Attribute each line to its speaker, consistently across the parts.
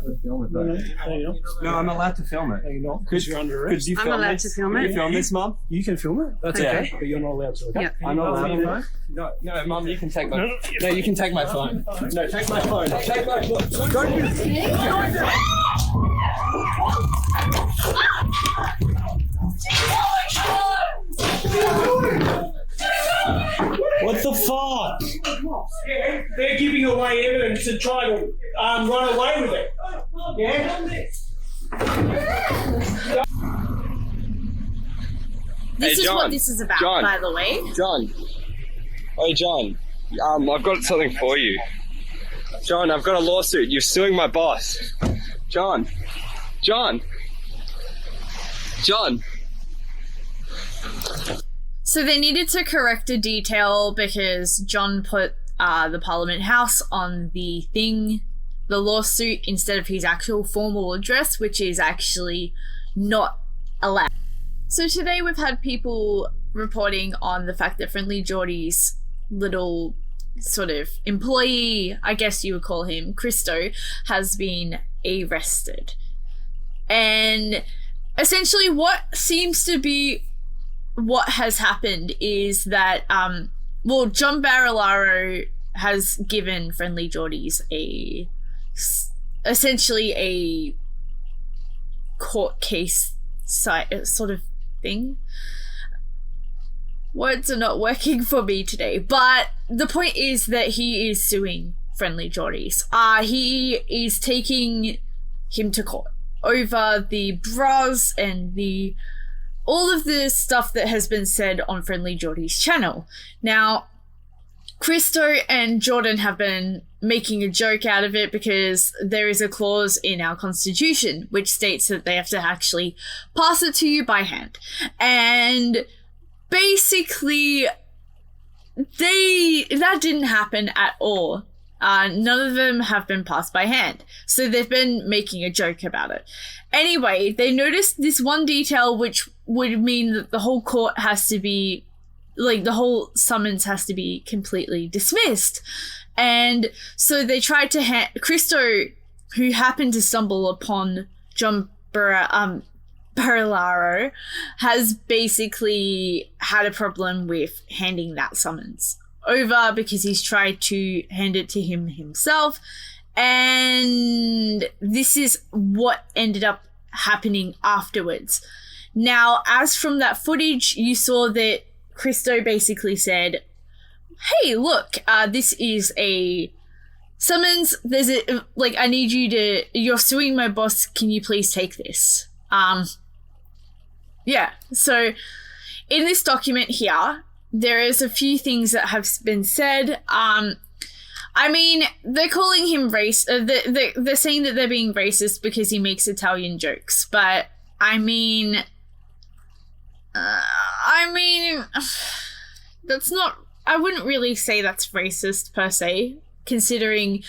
Speaker 1: to film it, though.
Speaker 2: No, I'm allowed to film it.
Speaker 3: No, you're not, because you're under arrest.
Speaker 2: Could you
Speaker 4: I'm
Speaker 2: film
Speaker 4: allowed
Speaker 2: this?
Speaker 4: to film
Speaker 2: Could
Speaker 4: it.
Speaker 2: you film this, Mum?
Speaker 3: You can film it. That's okay. But you're not allowed to. Okay?
Speaker 4: Yeah.
Speaker 2: I'm not allowed
Speaker 3: No.
Speaker 2: to. No, Mum, you can take my. No, you can take my phone. No, take my phone. Take my phone. Don't you?
Speaker 3: What the fuck?
Speaker 5: Yeah, they're giving away evidence and trying to run away with it. Yeah?
Speaker 4: This is what this is about, by the way.
Speaker 2: John. Hey, John. I've got something for you. John, I've got a lawsuit. You're suing my boss. John. John. John.
Speaker 4: So they needed to correct a detail because John put the Parliament House on the lawsuit, instead of his actual formal address, which is actually not allowed. So today we've had people reporting on the fact that Friendly Jordies' little sort of employee, I guess you would call him, Kristo, has been arrested. And essentially what seems to be what has happened is that, John Barilaro has given Friendly Jordies essentially a court case sort of thing. Words are not working for me today, but the point is that he is suing Friendly Jordies. He is taking him to court over the bras and all of the stuff that has been said on Friendly Jordies' channel. Now, Kristo and Jordan have been making a joke out of it because there is a clause in our constitution which states that they have to actually pass it to you by hand. And basically, that didn't happen at all. None of them have been passed by hand. So they've been making a joke about it. Anyway, they noticed this one detail which would mean that the whole court has to be, the whole summons has to be completely dismissed. And so they tried to Kristo, who happened to stumble upon John Barilaro, has basically had a problem with handing that summons over because he's tried to hand it to him himself, and this is what ended up happening afterwards. Now, as from that footage, you saw that Kristo basically said, hey, look, this is a summons, there's I need you to, you're suing my boss, can you please take this? Yeah, so in this document here, there is a few things that have been said. I mean, they're calling him they're saying that they're being racist because he makes Italian jokes, but I mean, that's not, I wouldn't really say that's racist per se, considering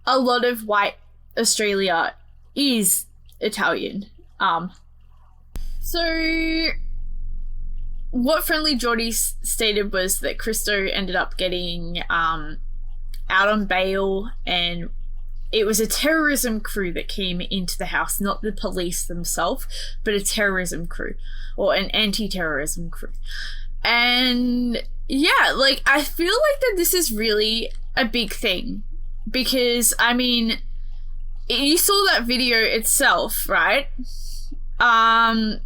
Speaker 4: a lot of white Australia is Italian. So what Friendly Jordies stated was that Kristo ended up getting out on bail, and it was a terrorism crew that came into the house, not the police themselves, but a terrorism crew or an anti-terrorism crew. And yeah, I feel like that this is really a big thing because, I mean, you saw that video itself, right? That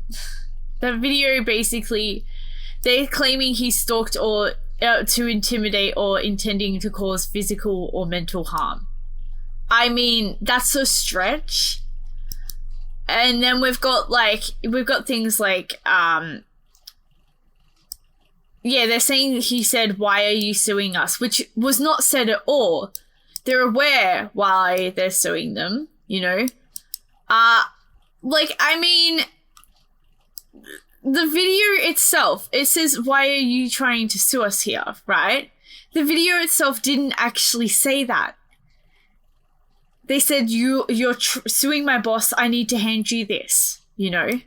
Speaker 4: video basically, they're claiming he stalked or to intimidate or intending to cause physical or mental harm. I mean, that's a stretch. And then we've got things like, yeah, they're saying he said, why are you suing us? Which was not said at all. They're aware why they're suing them, you know? I mean, the video itself, it says, why are you trying to sue us here, right? The video itself didn't actually say that. They said, you're suing my boss, I need to hand you this, you know?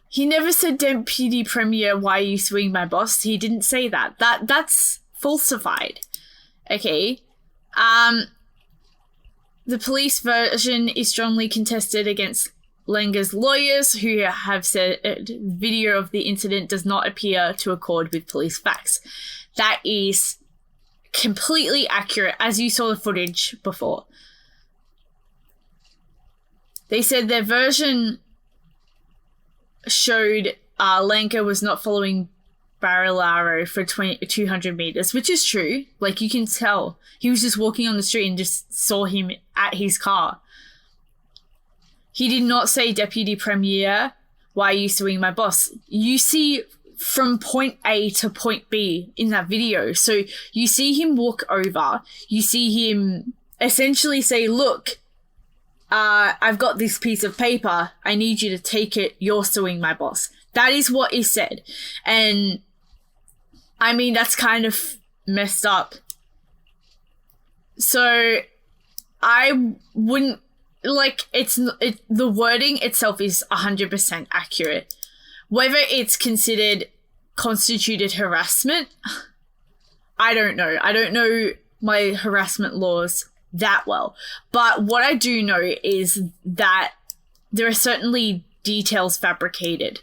Speaker 4: He never said, Deputy Premier, why are you suing my boss? He didn't say that. That's falsified. Okay? the police version is strongly contested against Langa's lawyers, who have said video of the incident does not appear to accord with police facts. That is completely accurate, as you saw the footage before. They said their version showed Lanka was not following Barilaro for 200 meters, which is true. Like, you can tell. He was just walking on the street and just saw him at his car. He did not say, Deputy Premier, why are you suing my boss? You see from point A to point B in that video. So you see him walk over. You see him essentially say, look, I've got this piece of paper. I need you to take it. You're suing my boss. That is what is said. And I mean, that's kind of messed up. So I wouldn't, like, the wording itself is 100% accurate. Whether it's considered constituted harassment, I don't know. I don't know my harassment laws that well. But what I do know is that there are certainly details fabricated.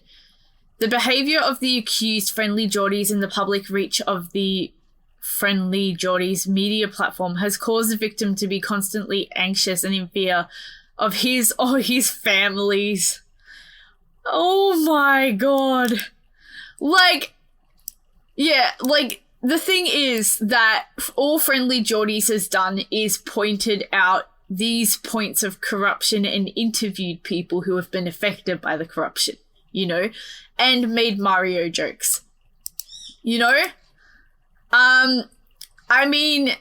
Speaker 4: The behavior of the accused Friendly Jordies in the public reach of the Friendly Jordies media platform has caused the victim to be constantly anxious and in fear of his or his family's. Oh my god. Like, yeah, like, the thing is that all Friendly Jordies has done is pointed out these points of corruption and interviewed people who have been affected by the corruption, you know, and made Mario jokes, you know? I mean,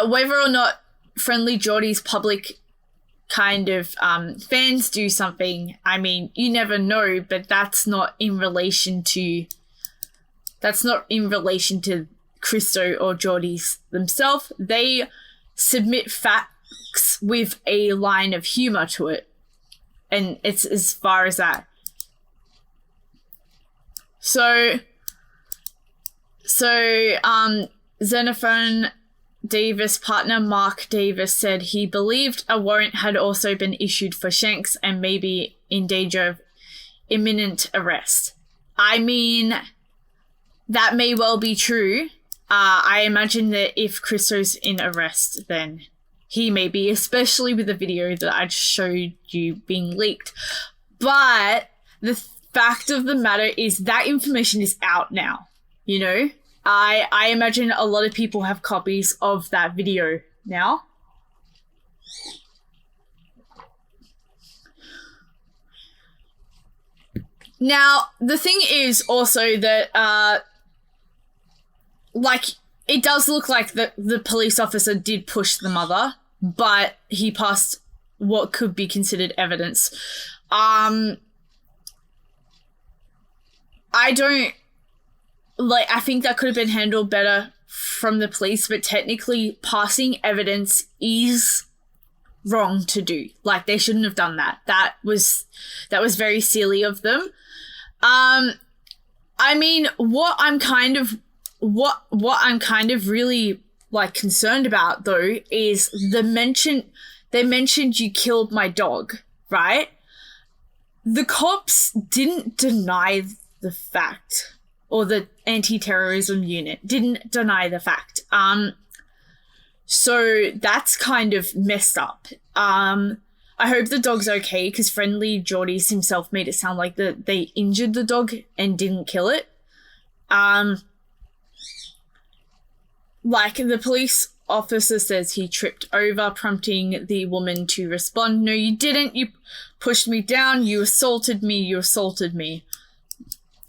Speaker 4: whether or not Friendly Jordies public kind of fans do something, I mean, you never know, but that's not in relation to Kristo or Jordies themselves. They submit facts with a line of humor to it, and it's as far as that. So Xenophon Davis' partner Mark Davis said he believed a warrant had also been issued for Shanks and may be in danger of imminent arrest. I mean, that may well be true. I imagine that if Kristo's in arrest, then he may be, especially with the video that I showed you being leaked. But the fact of the matter is that information is out now, you know? I imagine a lot of people have copies of that video now. Now, the thing is also that, like, it does look like the police officer did push the mother, but he passed what could be considered evidence. I think that could have been handled better from the police, but technically passing evidence is wrong to do. Like, they shouldn't have done that. That was very silly of them. I mean, what I'm kind of really, like, concerned about, though, is they mentioned you killed my dog, right? The cops didn't deny the fact, or the anti-terrorism unit didn't deny the fact. So that's kind of messed up. I hope the dog's okay, because Friendly Jordies himself made it sound like they injured the dog and didn't kill it. Like, the police officer says he tripped over, prompting the woman to respond, "No, you didn't. You pushed me down. You assaulted me. You assaulted me."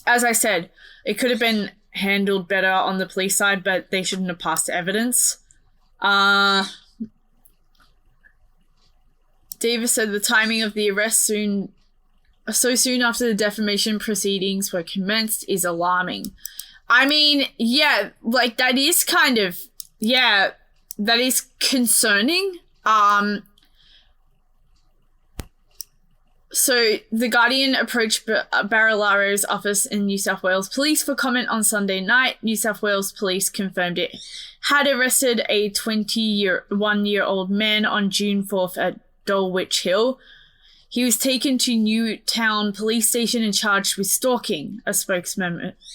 Speaker 4: As I said, it could have been handled better on the police side, but they shouldn't have passed evidence. Davis said the timing of the arrest so soon after the defamation proceedings were commenced is alarming. I mean, yeah, like, that is kind of, yeah, that is concerning. So the Guardian approached Barilaro's office in New South Wales Police for comment on Sunday night. New South Wales Police confirmed it had arrested a 21-year-old man on June 4th at Dulwich Hill. He was taken to Newtown Police Station and charged with stalking, a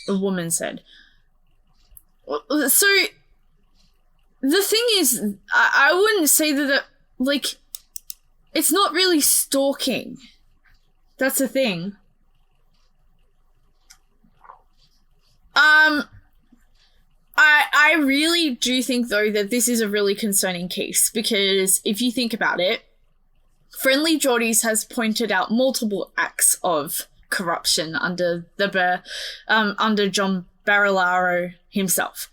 Speaker 4: woman said. So the thing is, I wouldn't say that, like, it's not really stalking. That's the thing. I really do think, though, that this is a really concerning case, because if you think about it, Friendly Jordies has pointed out multiple acts of corruption under under John Barilaro himself.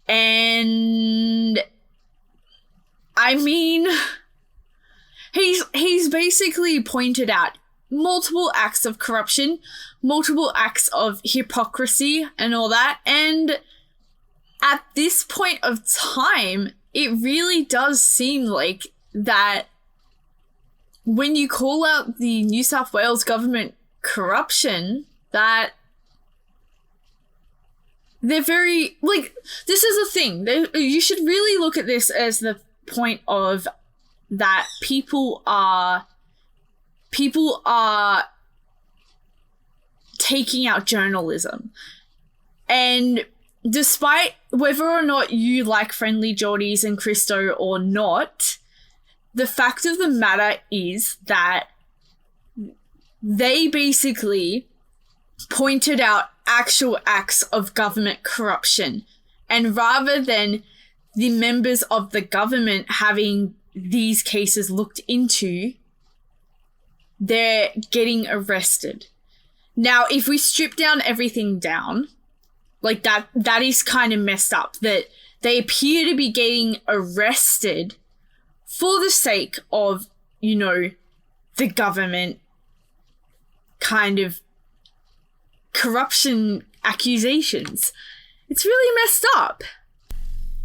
Speaker 4: And I mean, he's basically pointed out multiple acts of corruption, multiple acts of hypocrisy and all that. And at this point of time, it really does seem like that when you call out the New South Wales government corruption, that they're very, like, this is the thing. You should really look at this as the point of that people are taking out journalism. And despite whether or not you like Friendly Jordies and Kristo or not, the fact of the matter is that they basically pointed out actual acts of government corruption. And rather than the members of the government having these cases looked into, they're getting arrested. Now, if we strip down everything down, like that is kind of messed up, that they appear to be getting arrested for the sake of, you know, the government kind of corruption accusations. It's really messed up.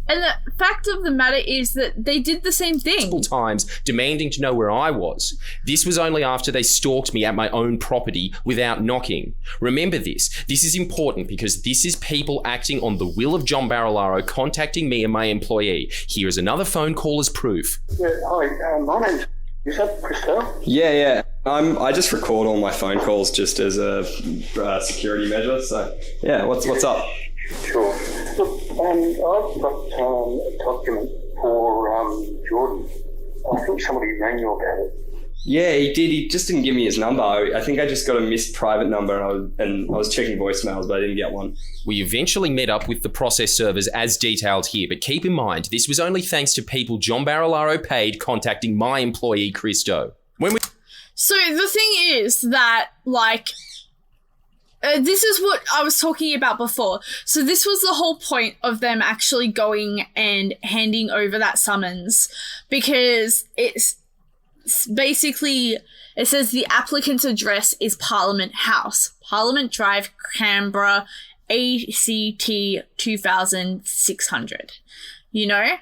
Speaker 4: And the fact of the matter is that they did the same thing.
Speaker 1: Multiple times demanding to know where I was. This was only after they stalked me at my own property without knocking. Remember this. This is important because this is people acting on the will of John Barilaro contacting me and my employee. Here is another phone call as proof.
Speaker 6: Yeah, hi, my name's... Is that Kristo?
Speaker 2: Yeah. I just record all my phone calls just as a security measure. So yeah, what's up?
Speaker 6: Sure. Look, I've got a document for Jordan. I think somebody rang you about it.
Speaker 2: Yeah, he did. He just didn't give me his number. I think I just got a missed private number, and I was checking voicemails, but I didn't get one.
Speaker 1: We eventually met up with the process servers as detailed here, but keep in mind, this was only thanks to people John Barilaro paid contacting my employee, Kristo.
Speaker 4: So the thing is that, like, this is what I was talking about before. So this was the whole point of them actually going and handing over that summons, because it's basically, it says the applicant's address is Parliament House, Parliament Drive, Canberra, ACT 2600. You know?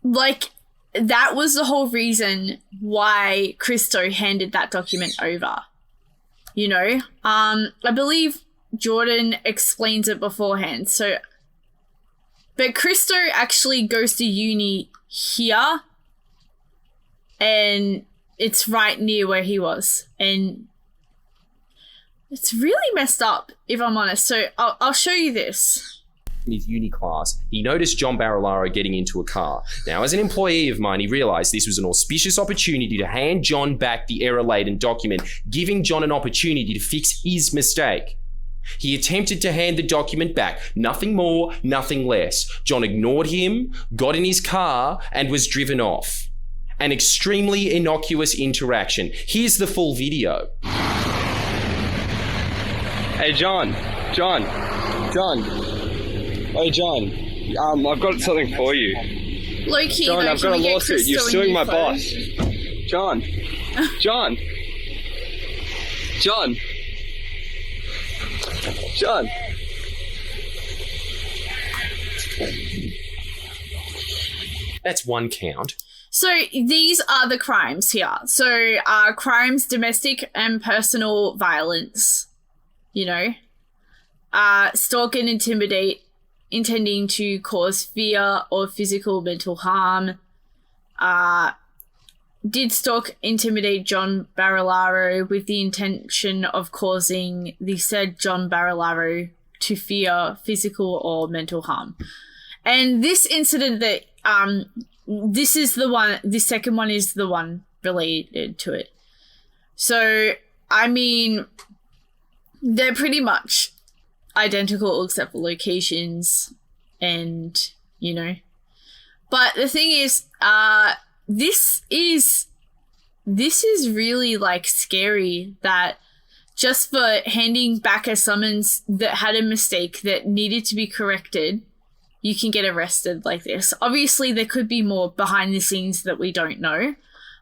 Speaker 4: Like, that was the whole reason why Kristo handed that document over. You know? I believe Jordan explains it beforehand. So, but Kristo actually goes to uni here, and it's right near where he was. And it's really messed up, if I'm honest. So I'll show you this.
Speaker 1: In his uni class, he noticed John Barilaro getting into a car. Now, as an employee of mine, he realized this was an auspicious opportunity to hand John back the error-laden document, giving John an opportunity to fix his mistake. He attempted to hand the document back, nothing more, nothing less. John ignored him, got in his car, and was driven off. An extremely innocuous interaction. Here's the full video.
Speaker 2: Hey, John. Hey, John, I've got something for you.
Speaker 4: Low-key,
Speaker 2: John,
Speaker 4: though,
Speaker 2: I've got a lawsuit. You're suing my boss. John.
Speaker 1: That's one count.
Speaker 4: So these are the crimes here. So crimes, domestic and personal violence, you know, stalk and intimidate, intending to cause fear or physical mental harm, did stalk, intimidate John Barilaro with the intention of causing the said John Barilaro to fear physical or mental harm. And this incident that, this is the one, the second one is the one related to it. So, I mean, they're pretty much identical except for locations and, you know. But the thing is, this is really, like, scary that just for handing back a summons that had a mistake that needed to be corrected, you can get arrested like this. Obviously, there could be more behind the scenes that we don't know,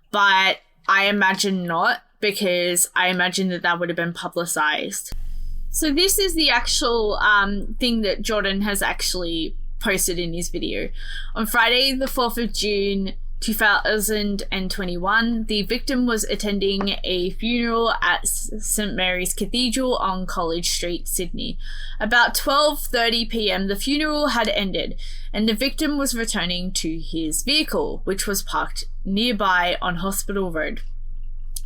Speaker 4: but I imagine not, because I imagine that that would have been publicized. So this is the actual thing that Jordan has actually posted in his video. On Friday, the 4th of June, 2021, the victim was attending a funeral at St. Mary's Cathedral on College Street, Sydney. About 12:30 p.m, the funeral had ended, and the victim was returning to his vehicle, which was parked nearby on Hospital Road.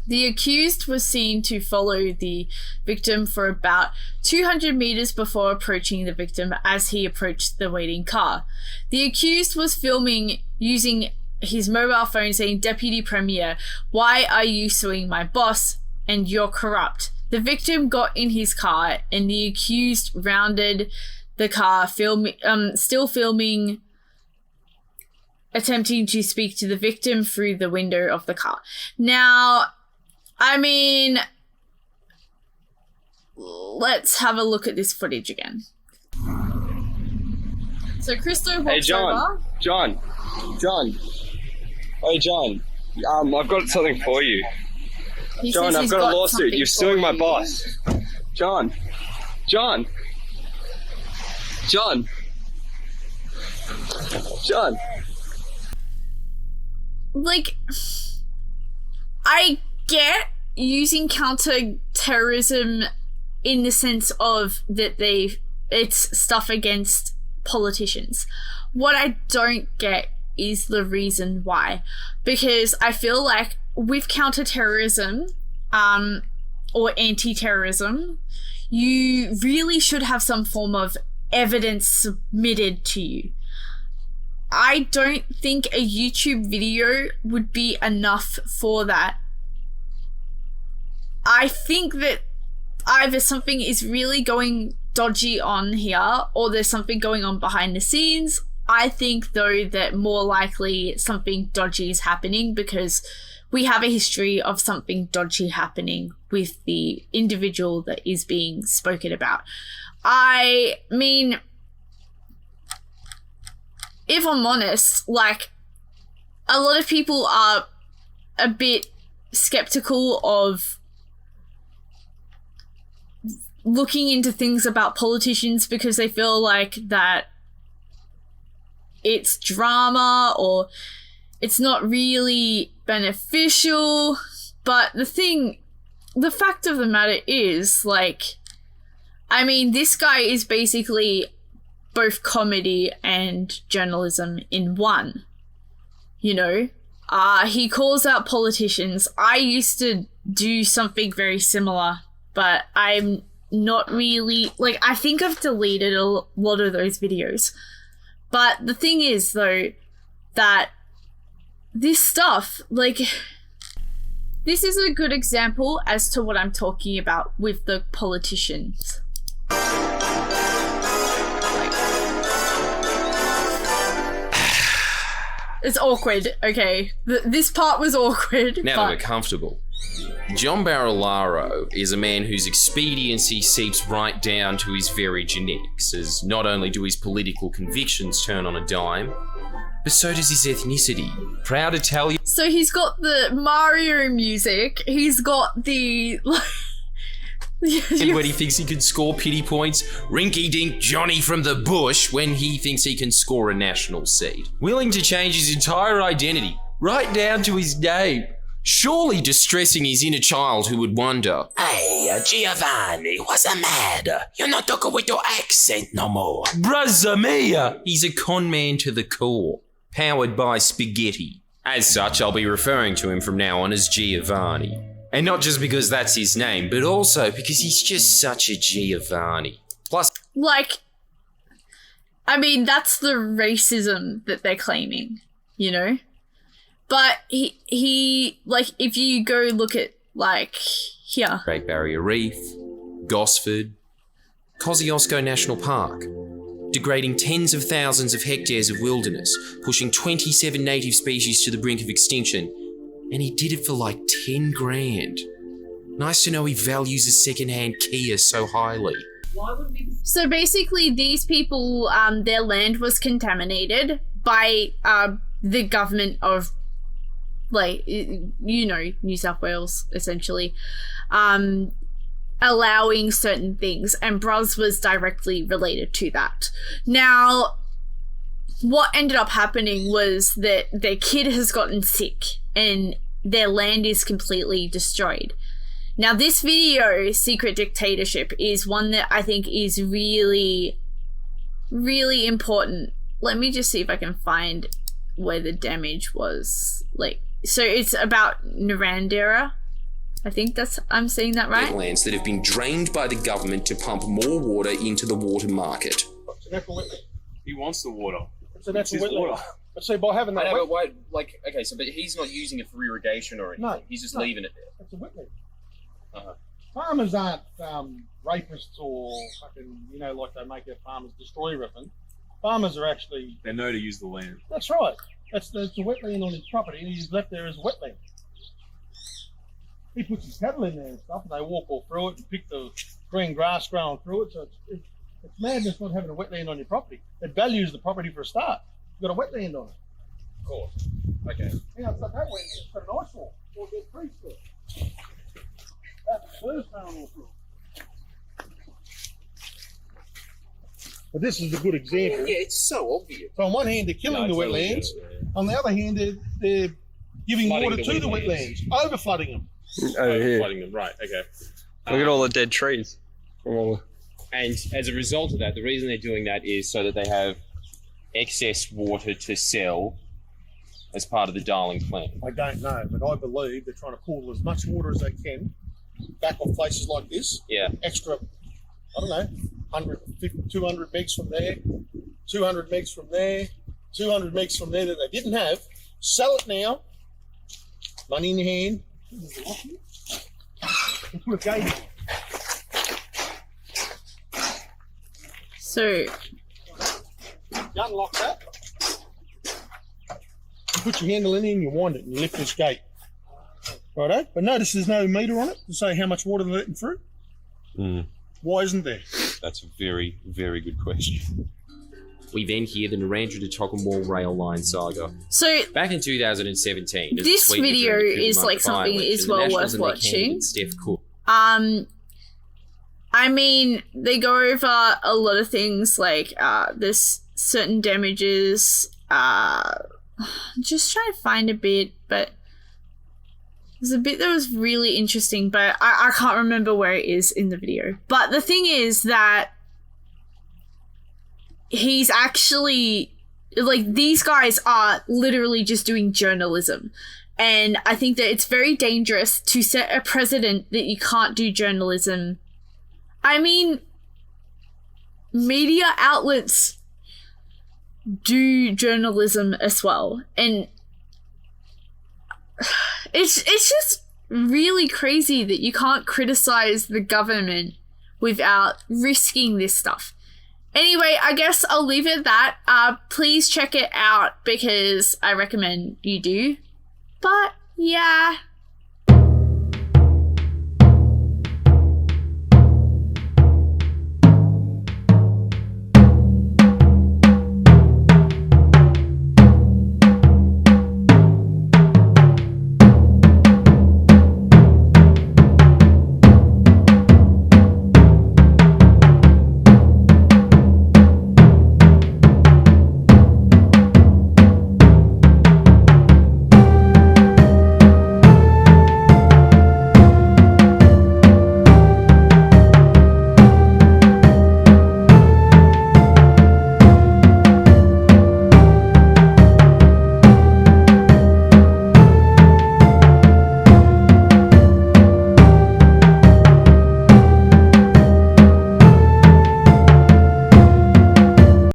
Speaker 4: The accused was seen to follow the victim for about 200 meters before approaching the victim as he approached the waiting car. The accused was filming using his mobile phone, saying, "Deputy Premier, why are you suing my boss? And you're corrupt." The victim got in his car and the accused rounded the car, still filming, attempting to speak to the victim through the window of the car. Now, I mean, let's have a look at this footage again. So Kristo walks
Speaker 2: Hey, John.
Speaker 4: over.
Speaker 2: John. Hey, John. I've got something for you.
Speaker 4: He
Speaker 2: John,
Speaker 4: says
Speaker 2: I've
Speaker 4: he's
Speaker 2: got a lawsuit.
Speaker 4: something
Speaker 2: You're suing
Speaker 4: for
Speaker 2: my
Speaker 4: you.
Speaker 2: boss. John.
Speaker 4: Like, I get using counter-terrorism in the sense of that it's stuff against politicians. What I don't get is the reason why. Because I feel like with counter-terrorism, or anti-terrorism, you really should have some form of evidence submitted to you. I don't think a YouTube video would be enough for that. I think that either something is really going dodgy on here or there's something going on behind the scenes. I think, though, that more likely something dodgy is happening because we have a history of something dodgy happening with the individual that is being spoken about. I mean, if I'm honest, like, a lot of people are a bit skeptical of looking into things about politicians because they feel like that it's drama or it's not really beneficial. But the fact of the matter is, like, I mean, this guy is basically both comedy and journalism in one, you know? He calls out politicians. I used to do something very similar, but I'm not really, like, I think I've deleted a lot of those videos. But the thing is, though, that this stuff, like, this is a good example as to what I'm talking about with the politicians. It's awkward, okay. This part was awkward.
Speaker 1: Now that we're comfortable. John Barilaro is a man whose expediency seeps right down to his very genetics, as not only do his political convictions turn on a dime, but so does his ethnicity. Proud Italian.
Speaker 4: So he's got the Mario music, he's got the...
Speaker 1: And when he thinks he can score pity points, rinky-dink Johnny from the bush when he thinks he can score a national seat. Willing to change his entire identity, right down to his name, surely distressing his inner child who would wonder,
Speaker 7: Hey, Giovanni, what's the matter? You're not talking with your accent no more.
Speaker 1: Bruzza mia! He's a con man to the core, powered by spaghetti. As such, I'll be referring to him from now on as Giovanni. And not just because that's his name, but also because he's just such a Giovanni. Plus,
Speaker 4: Like, I mean, that's the racism that they're claiming, you know? But he like, if you go look at, like, here.
Speaker 1: Great Barrier Reef, Gosford, Kosciuszko National Park, degrading tens of thousands of hectares of wilderness, pushing 27 native species to the brink of extinction, and he did it for like 10 grand. Nice to know he values a second-hand Kia so highly.
Speaker 4: So basically, these people, their land was contaminated by the government of, like, you know, New South Wales, essentially, allowing certain things, and Bruz was directly related to that. Now, what ended up happening was that their kid has gotten sick and their land is completely destroyed. Now, this video, Secret Dictatorship, is one that I think is really, really important. Let me just see if I can find where the damage was. Like, so it's about Narrandera. I think I'm saying that right?
Speaker 1: Lands that have been drained by the government to pump more water into the water market.
Speaker 3: It's a natural wetland.
Speaker 2: He wants the water.
Speaker 3: It's a natural
Speaker 2: It's his
Speaker 3: wetland.
Speaker 2: water.
Speaker 3: But see, by having that
Speaker 1: I know,
Speaker 3: wet,
Speaker 1: but why, like, okay, so, but he's not using it for irrigation or anything.
Speaker 3: No,
Speaker 1: He's just
Speaker 3: no.
Speaker 1: leaving it there.
Speaker 3: it's a wetland.
Speaker 1: Uh-huh.
Speaker 3: Farmers aren't rapists or fucking, you know, like they make their farmers destroy everything. Farmers are actually,
Speaker 2: They know to use the land.
Speaker 3: that's right. That's a wetland on his property, and he's left there as a wetland. He puts his cattle in there and stuff, and they walk all through it and pick the green grass growing through it. So it's madness not having a wetland on your property. It values the property for a start. You've got a wetland on it.
Speaker 1: Of course. Okay.
Speaker 3: Yeah, it's like that wetland. It's got an ice wall. Or get Kristo. That's the first animal through. But this is a good example.
Speaker 1: Yeah, it's so obvious.
Speaker 3: So on one hand, they're killing the wetlands. On the other hand, they're giving
Speaker 2: Flooding
Speaker 3: water
Speaker 2: the
Speaker 3: to the
Speaker 2: wetlands.
Speaker 3: wetlands, over flooding them.
Speaker 2: Oh, here. Flooding them, right, okay.
Speaker 8: Look at all the dead trees.
Speaker 9: And as a result of that, the reason they're doing that is so that they have excess water to sell as part of the Darling plan.
Speaker 3: I don't know, but I believe they're trying to pull as much water as they can back off places like this.
Speaker 9: Yeah.
Speaker 3: Extra, I don't know, 200 megs from there, 200 megs from there, 200 megs from there that they didn't have. Sell it now. Money in your hand. Put a gate in.
Speaker 4: So,
Speaker 3: You unlock that. You put your handle in it and you wind it and you lift this gate. Righto? But notice there's no meter on it to say how much water they're letting through. Why isn't there?
Speaker 9: That's a very, very good question.
Speaker 1: We then hear the Narrandera to Tocumwal rail line saga.
Speaker 4: so
Speaker 1: Back in 2017, as
Speaker 4: This
Speaker 1: a tweet
Speaker 4: video
Speaker 1: during the
Speaker 4: is,
Speaker 1: Cooper
Speaker 4: like,
Speaker 1: Month
Speaker 4: something
Speaker 1: by-election,
Speaker 4: is
Speaker 1: the
Speaker 4: well
Speaker 1: Nationals
Speaker 4: worth
Speaker 1: and their
Speaker 4: watching.
Speaker 1: candidate, Steph Cook.
Speaker 4: I mean, they go over a lot of things, like there's certain damages. Just trying to find a bit, but there's a bit that was really interesting, but I can't remember where it is in the video. But the thing is that he's actually, like, these guys are literally just doing journalism. And I think that it's very dangerous to set a precedent that you can't do journalism. I mean, media outlets do journalism as well. And it's just really crazy that you can't criticize the government without risking this stuff. Anyway, I guess I'll leave it at that. Please check it out because I recommend you do. But yeah,